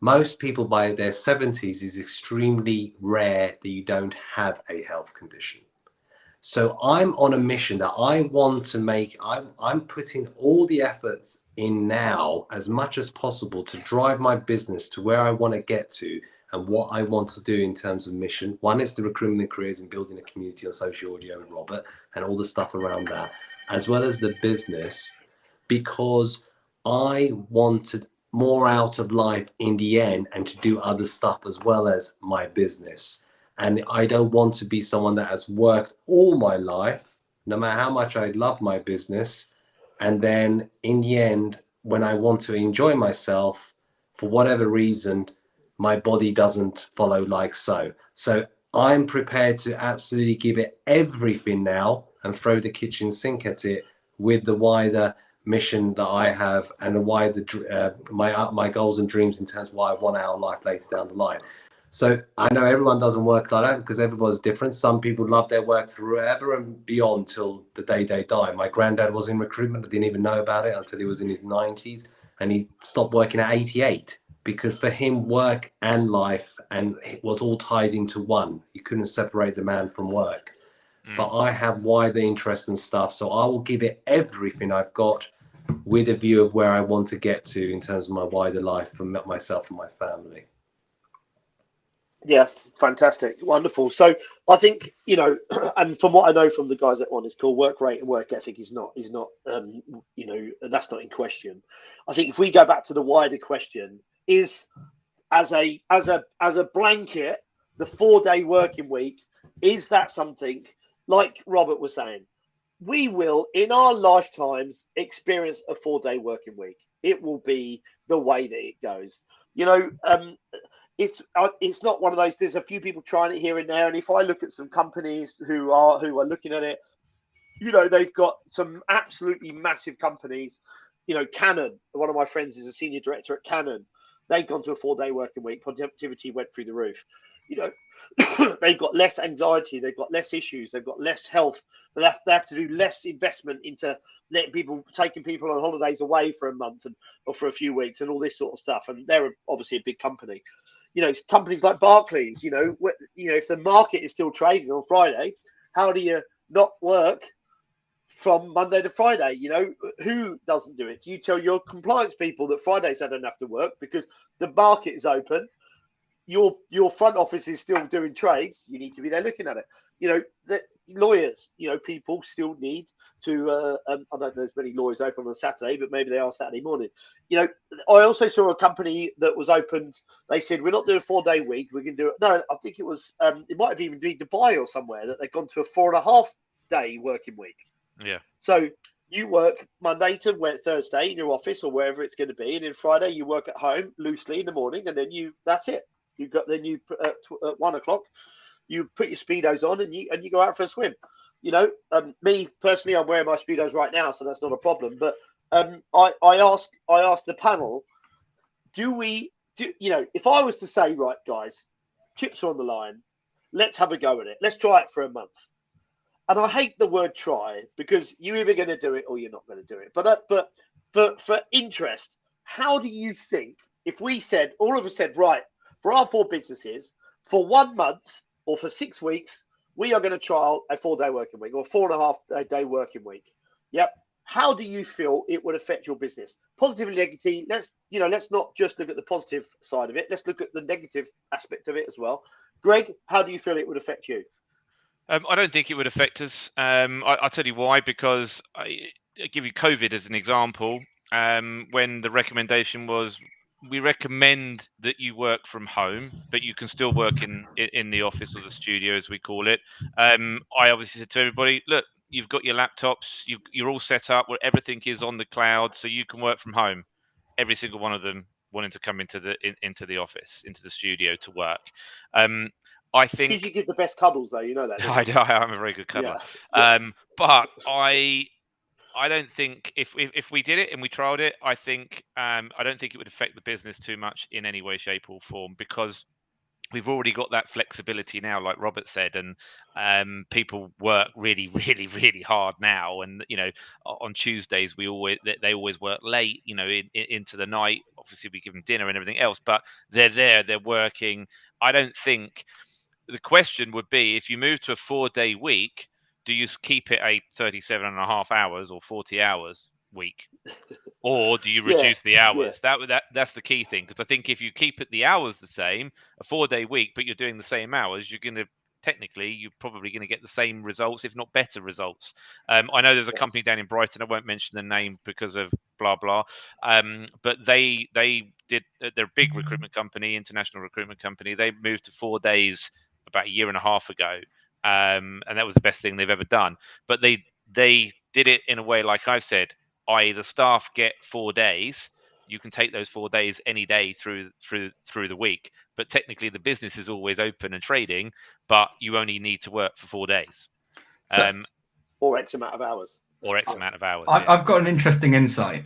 Most people by their 70s is extremely rare that you don't have a health condition. So I'm on a mission that I want to make. I'm putting all the efforts in now as much as possible to drive my business to where I want to get to and what I want to do in terms of mission. One is the recruitment and careers and building a community on social audio with Robert and all the stuff around that, as well as the business, because I wanted more out of life in the end and to do other stuff as well as my business. And I don't want to be someone that has worked all my life, no matter how much I love my business. And then in the end, when I want to enjoy myself, for whatever reason, my body doesn't follow like so. So I'm prepared to absolutely give it everything now and throw the kitchen sink at it with the wider mission that I have and the wider my goals and dreams in terms of what I want out of life later down the line. So I know everyone doesn't work like that because everyone's different. Some people love their work forever and beyond till the day they die. My granddad was in recruitment. I didn't even know about it until he was in his 90s, and he stopped working at 88 because for him, work and life and it was all tied into one. You couldn't separate the man from work. But I have wider interests and stuff, so I will give it everything I've got with a view of where I want to get to in terms of my wider life for myself and my family. Yeah, fantastic, wonderful. So I think, you know, and from what I know from the guys that on this call, work rate and work ethic is not, you know, that's not in question. I think if we go back to the wider question, is as a blanket, the 4-day working week, is that something, like Robert was saying, we will in our lifetimes experience a 4-day working week? It will be the way that it goes. You know, it's not one of those. There's a few people trying it here and there, and if I look at some companies who are looking at it, you know, they've got some absolutely massive companies. You know, Canon. One of my friends is a senior director at Canon. They've gone to a 4-day working week. Productivity went through the roof. You know, they've got less anxiety. They've got less issues. They've got less health. They have to do less investment into taking people on holidays away for a month or for a few weeks and all this sort of stuff. And they're obviously a big company. You know, companies like Barclays. You know, if the market is still trading on Friday, how do you not work from Monday to Friday? You know, who doesn't do it? Do you tell your compliance people that Fridays they don't have to work because the market is open? Your front office is still doing trades. You need to be there looking at it. You know, the lawyers, you know, people still need to. I don't know as many lawyers open on Saturday, but maybe they are Saturday morning. You know, I also saw a company that was opened. They said, we're not doing a 4-day week. We can do it. No, I think it was. It might have even been Dubai or somewhere that they've gone to a 4.5-day working week. Yeah. So you work Monday to Thursday in your office or wherever it's going to be, and then Friday you work at home loosely in the morning, and then that's it. You got at 1 o'clock, you put your speedos on and you go out for a swim. You know, me personally, I'm wearing my speedos right now, so that's not a problem. But I asked the panel, you know, if I was to say, right, guys, chips are on the line, let's have a go at it. Let's try it for a month. And I hate the word try because you're either going to do it or you're not going to do it. But for interest, how do you think if we said, all of us said, right, for our 4 businesses, for 1 month or for 6 weeks, we are going to trial a 4-day working week or 4.5-day working week. Yep. How do you feel it would affect your business? Positive and negative. Let's not just look at the positive side of it. Let's look at the negative aspect of it as well. Greg, how do you feel it would affect you? I don't think it would affect us. I'll tell you why, because I give you COVID as an example. When the recommendation was, we recommend that you work from home, but you can still work in the office or the studio, as we call it. I obviously said to everybody, look, you've got your laptops, you're all set up where everything is on the cloud, so you can work from home. Every single one of them wanting to come into the office, into the studio to work. I think because you give the best cuddles, though. You know that. Don't you? I'm a very good cuddler. Yeah. But I don't think if we did it and we trialed it, I don't think it would affect the business too much in any way, shape, or form, because we've already got that flexibility now, like Robert said, and people work really, really, really hard now. And on Tuesdays they always work late, into the night. Obviously, we give them dinner and everything else, but they're working. I don't think the question would be, if you move to a 4-day week, do you keep it a 37.5 hours or 40 hours week? Or do you reduce the hours? That's the key thing, because I think if you keep the hours the same, a 4-day week, but you're doing the same hours, you're probably going to get the same results, if not better results. I know there's a company down in Brighton, I won't mention the name because of blah blah, but they're a big recruitment company, international recruitment company. They moved to 4 days about 1.5 years ago, and that was the best thing they've ever done. But they did it in a way, like I've said, i.e. the staff get 4 days. You can take those 4 days any day through the week, but technically the business is always open and trading, but you only need to work for 4 days, or X amount of hours. Amount of hours. I've got an interesting insight.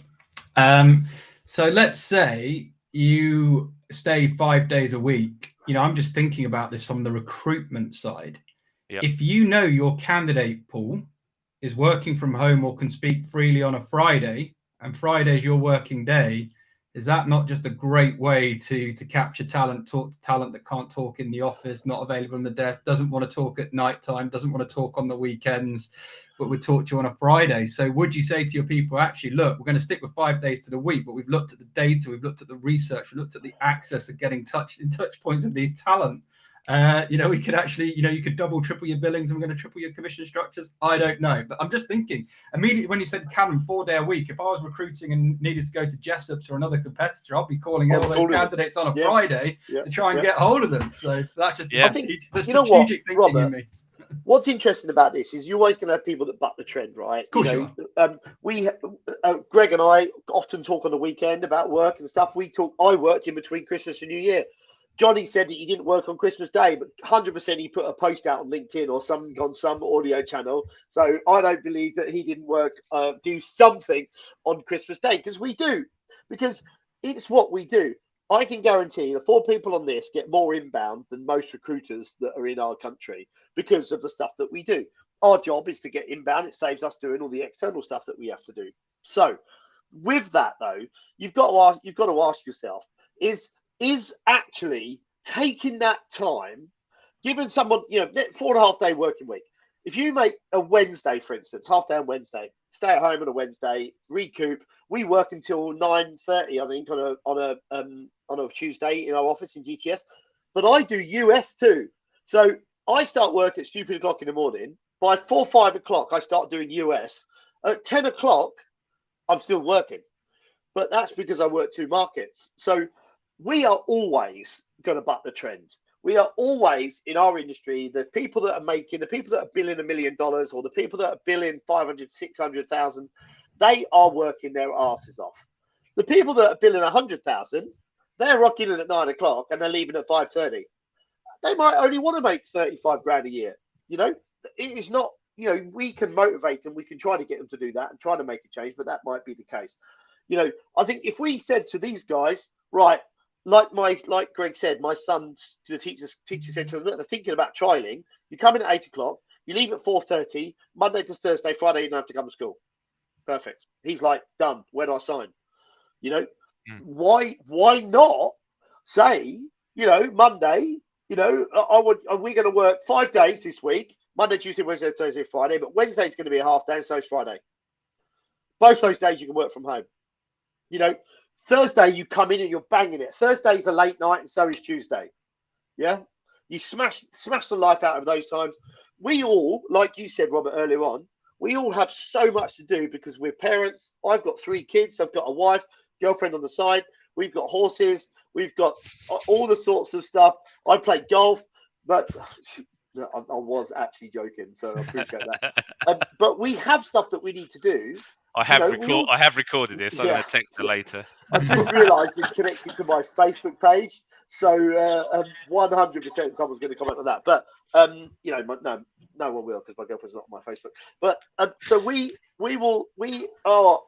So let's say you stay 5 days a week. I'm just thinking about this from the recruitment side. Yep. If you know your candidate pool is working from home or can speak freely on a Friday, and Friday's your working day, is that not just a great way to capture talent, talk to talent that can't talk in the office, not available on the desk, doesn't want to talk at night time, doesn't want to talk on the weekends, but would talk to you on a Friday? So would you say to your people, actually, look, we're going to stick with 5 days to the week, but we've looked at the data, we've looked at the research, we've looked at the access of getting touch points of these talent. We could actually, you could double, triple your billings, and we're going to triple your commission structures. I don't know, but I'm just thinking immediately when you said Callum 4 day a week, if I was recruiting and needed to go to Jessup's or another competitor, I'd be calling all those candidates on a Friday to try and get hold of them. So that's just the strategic thinking in me. What's interesting about this is you're always going to have people that buck the trend, right? Of course you are. Greg and I often talk on the weekend about work and stuff. I worked in between Christmas and New Year. Johnny said that he didn't work on Christmas Day, but 100% he put a post out on LinkedIn or on some audio channel. So I don't believe that he didn't do something on Christmas Day, because we do, because it's what we do. I can guarantee the 4 people on this get more inbound than most recruiters that are in our country because of the stuff that we do. Our job is to get inbound. It saves us doing all the external stuff that we have to do. So with that, though, you've got to ask yourself, is actually taking that time, giving someone, 4.5 day working week. If you make a Wednesday, for instance, half day on Wednesday, stay at home on a Wednesday, recoup. We work until 9:30, I think, on a Tuesday in our office in GTS. But I do US too. So I start work at stupid o'clock in the morning. By 4-5 o'clock, I start doing US. At 10 o'clock, I'm still working. But that's because I work 2 markets. So we are always going to buck the trend. We are always in our industry, the people that are billing $1 million, or the people that are billing 500, 600,000, they are working their asses off. The people that are billing 100,000, they're rocking in at 9 o'clock and they're leaving at 5:30. They might only want to make 35 grand a year. It is not, we can motivate them. We can try to get them to do that and try to make a change, but that might be the case. I think if we said to these guys, right, like Greg said, my son's the teacher said to them, they're thinking about trialing. You come in at 8 o'clock, you leave at 4:30, Monday to Thursday, Friday you don't have to come to school. Perfect. He's like, done. Where do I sign? Why not say, Monday, are we going to work 5 days this week? Monday, Tuesday, Wednesday, Thursday, Friday, but Wednesday's going to be a half day, and so is Friday. Both those days you can work from home. Thursday, you come in and you're banging it. Thursday's a late night, and so is Tuesday. Yeah? You smash the life out of those times. We all, like you said, Robert, earlier on, we all have so much to do because we're parents. I've got 3 kids. I've got a wife, girlfriend on the side. We've got horses. We've got all the sorts of stuff. I play golf, but I was actually joking, so I appreciate that. But we have stuff that we need to do. I have recorded this. I'm going to text her later. I just realised it's connected to my Facebook page, so 100% someone's going to comment on that. But no one will, because my girlfriend's not on my Facebook. But so we are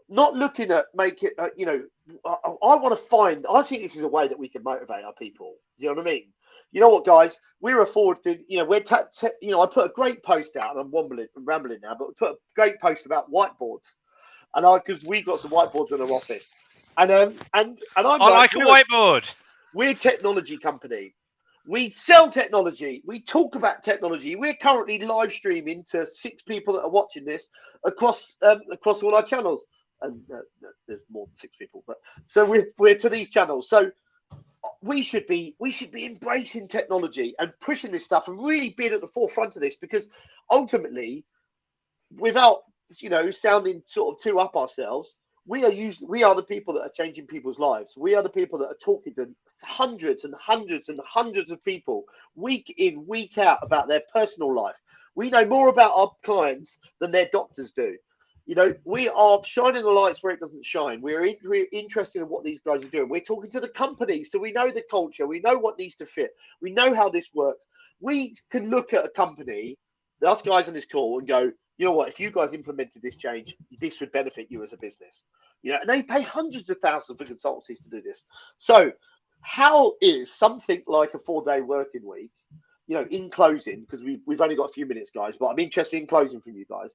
not looking at make it. I want to find. I think this is a way that we can motivate our people. You know what I mean? You know what, guys? We're a forward thing. We're I put a great post out, and I'm rambling now, but we put a great post about whiteboards, and because we've got some whiteboards in our office, and I'm like a whiteboard. We're a technology company. We sell technology. We talk about technology. We're currently live streaming to 6 people that are watching this across all our channels, and there's more than 6 people, but so we're to these channels. So we should be embracing technology and pushing this stuff and really being at the forefront of this, because ultimately, without sounding sort of too up ourselves, we are the people that are changing people's lives. We are the people that are talking to hundreds and hundreds and hundreds of people week in, week out about their personal life. We know more about our clients than their doctors do. We are shining the lights where it doesn't shine. We're interested in what these guys are doing. We're talking to the companies, so we know the culture. We know what needs to fit. We know how this works. We can look at a company, us guys on this call, and go, you know what, if you guys implemented this change, this would benefit you as a business. And they pay hundreds of thousands for consultancies to do this. So how is something like a 4-day working week, in closing, because we've only got a few minutes, guys, but I'm interested in closing from you guys,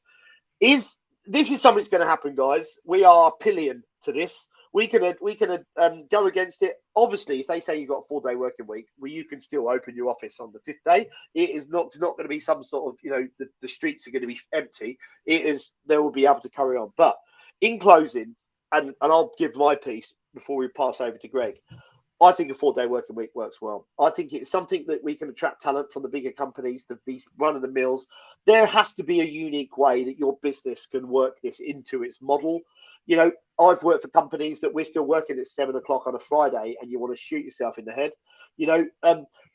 this is something that's going to happen, guys. We are pillion to this. We can go against it. Obviously, if they say you've got a 4-day working week, you can still open your office on the 5th day. It's not going to be some sort of, the streets are going to be empty. They will be able to carry on. But in closing, and I'll give my piece before we pass over to Greg, I think a 4-day working week works well. I think it's something that we can attract talent from the bigger companies, these run-of-the-mills. There has to be a unique way that your business can work this into its model. I've worked for companies that we're still working at 7 o'clock on a Friday, and you want to shoot yourself in the head.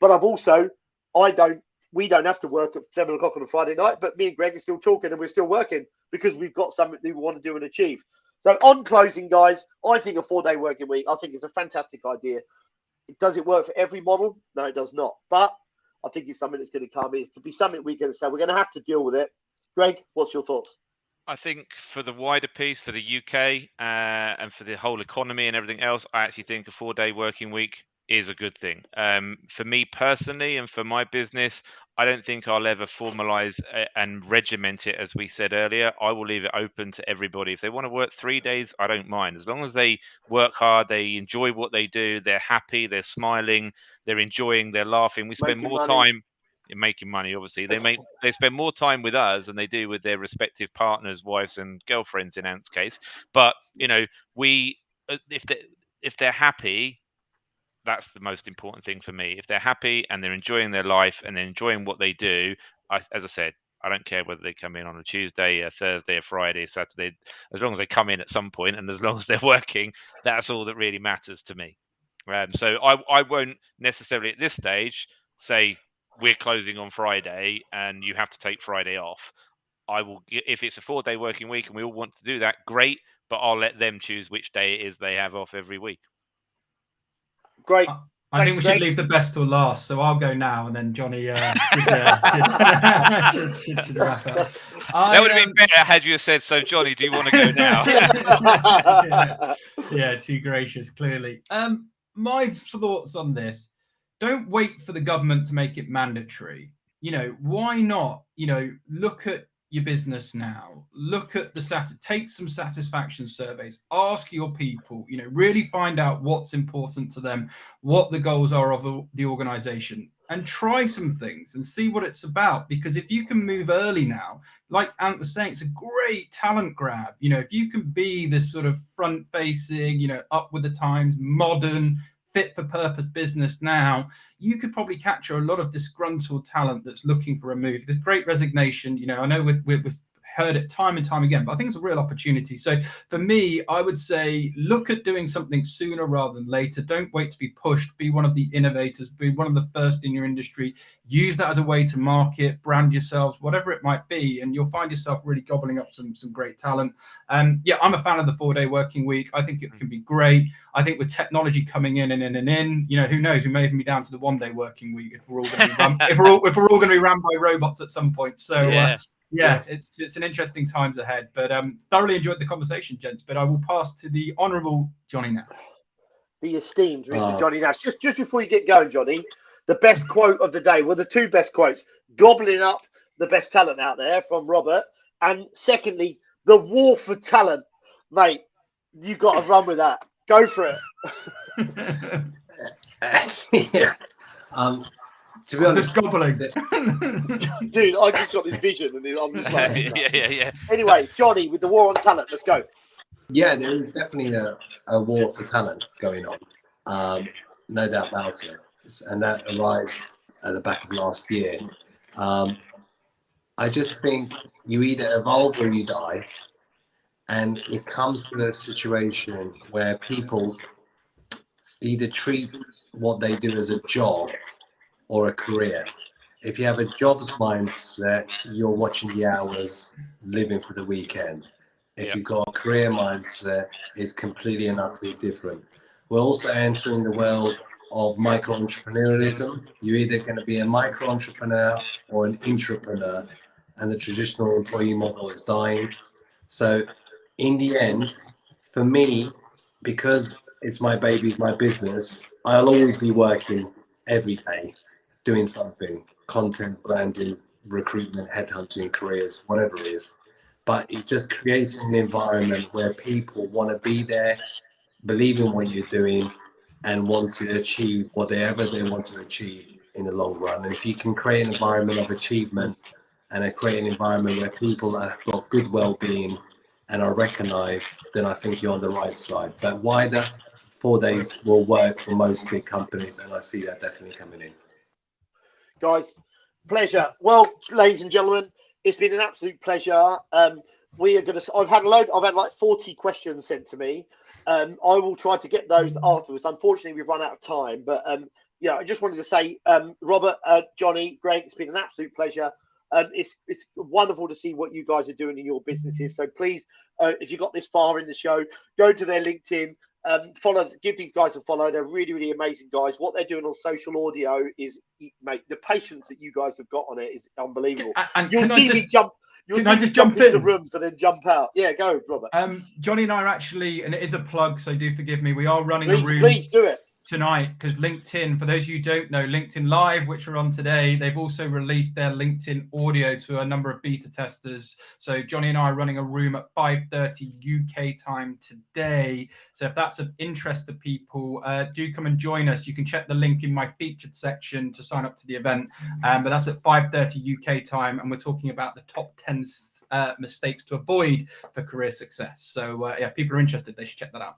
But we don't have to work at 7 o'clock on a Friday night, but me and Greg are still talking and we're still working because we've got something that we want to do and achieve. So on closing, guys, I think a 4-day working week, I think it's a fantastic idea. Does it work for every model? No, it does not. But I think it's something that's going to come. It could be something we're going to say. We're going to have to deal with it. Greg, what's your thoughts? I think for the wider piece, for the UK and for the whole economy and everything else, I actually think a 4-day working week is a good thing. For me personally and for my business, I don't think I'll ever formalize and regiment it, as we said earlier. I will leave it open to everybody. If they want to work 3 days, I don't mind. As long as they work hard, they enjoy what they do, they're happy, they're smiling, they're enjoying, they're laughing. We spend more time in making money, obviously. They spend more time with us than they do with their respective partners, wives and girlfriends in Ant's case. But, if they're happy, that's the most important thing for me. If they're happy and they're enjoying their life and they're enjoying what they do, as I said, I don't care whether they come in on a Tuesday, a Thursday, a Friday, a Saturday. As long as they come in at some point and as long as they're working, that's all that really matters to me. So I won't necessarily at this stage say we're closing on Friday and you have to take Friday off. I will, if it's a 4-day working week and we all want to do that, great. But I'll let them choose which day it is they have off every week. Great. I think we should leave the best till last, so I'll go now, and then Johnny should wrap up. That would have been better had you said, so Johnny, do you want to go now? Yeah, too gracious, clearly. My thoughts on this, don't wait for the government to make it mandatory. Why not, look at your business now, look at take some satisfaction surveys, ask your people, really find out what's important to them, what the goals are of the organization, and try some things and see what it's about. Because if you can move early now, like Ant was saying, it's a great talent grab. If you can be this sort of front facing, up with the times, modern, fit for purpose business now, you could probably capture a lot of disgruntled talent that's looking for a move. There's great resignation. I know with heard it time and time again, but I think it's a real opportunity. So for me, I would say look at doing something sooner rather than later. Don't wait to be pushed. Be one of the innovators. Be one of the first in your industry. Use that as a way to market, brand yourselves, whatever it might be, and you'll find yourself really gobbling up some great talent. Yeah, I'm a fan of the 4-day working week. I think it can be great. I think with technology coming in, you know, who knows? We may even be down to the 1-day working week if we're all going to be run, if we're all going to be ran by robots at some point. So yeah, it's an interesting times ahead. But thoroughly enjoyed the conversation, gents. But I will pass to the Honourable Johnny Nash. The esteemed Mr. Johnny Nash. Just before you get going, Johnny, the best quote of the day. Well, the two best quotes: gobbling up the best talent out there from Robert, and secondly, the war for talent, mate. You got to run with that. Go for it. Yeah. To be honest, just gobbling. Dude, I just got this vision, and I'm just like, yeah. Anyway, Johnny, with the war on talent, let's go. Yeah, there is definitely a war for talent going on, no doubt about it, and that arose at the back of last year. I just think you either evolve or you die, and it comes to a situation where people either treat what they do as a job or a career. If you have a jobs mindset, you're watching the hours, living for the weekend. If you've got a career mindset, it's completely and utterly different. We're also entering the world of micro-entrepreneurialism. You're either going to be a micro-entrepreneur or an intrapreneur, and the traditional employee model is dying. So in the end, for me, because it's my baby, it's my business, I'll always be working every day, doing something, content, branding, recruitment, headhunting, careers, whatever it is. But it just creates an environment where people want to be there, believe in what you're doing, and want to achieve whatever they want to achieve in the long run. And if you can create an environment of achievement and create an environment where people have got good well-being and are recognized, then I think you're on the right side. But wider 4 days will work for most big companies, and I see that definitely coming in. Guys, pleasure. Well, ladies and gentlemen, it's been an absolute pleasure. We are going to. I've had like 40 questions sent to me. I will try to get those afterwards. Unfortunately, we've run out of time. But yeah, I just wanted to say, Robert, Johnny, Greg, it's been an absolute pleasure. It's wonderful to see what you guys are doing in your businesses. So please, if you got this far in the show, go to their LinkedIn. Follow, give these guys a follow. They're really, really amazing guys. What they're doing on social audio is, mate, the patience that you guys have got on it is unbelievable. And you'll see me jump. You'll see me jump into rooms and then jump out. Yeah, go, Robert. Johnny and I are actually, and it is a plug, so do forgive me. We are running a room. Please do it. Tonight, because LinkedIn, for those of you who don't know, LinkedIn Live, which we're on today, they've also released their LinkedIn audio to a number of beta testers. So Johnny and I are running a room at 5:30 UK time today. So if that's of interest to people, do come and join us. You can check the link in my featured section to sign up to the event. But that's at 5:30 UK time, and we're talking about the top 10 mistakes to avoid for career success. So yeah, if people are interested, they should check that out.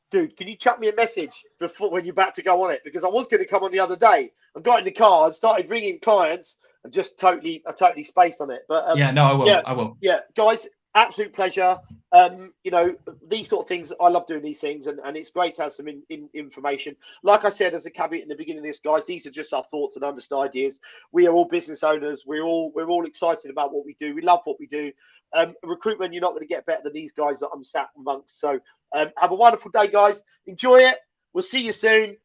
Dude, can you chuck me a message before when you're about to go on it? Because I was going to come on the other day. I got in the car and started ringing clients and just totally spaced on it. But yeah, no, I will. Yeah, I will. Yeah, guys, absolute pleasure. You know, these sort of things, I love doing these things, and it's great to have some information. Like I said as a caveat in the beginning of this, guys, these are just our thoughts and understood ideas. We are all business owners. We're all excited about what we do. We love what we do. Recruitment, you're not going to get better than these guys that I'm sat amongst. So have a wonderful day, guys. Enjoy it. We'll see you soon.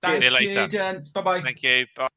Thank See you later. Gents. Bye-bye. Thank you. Bye.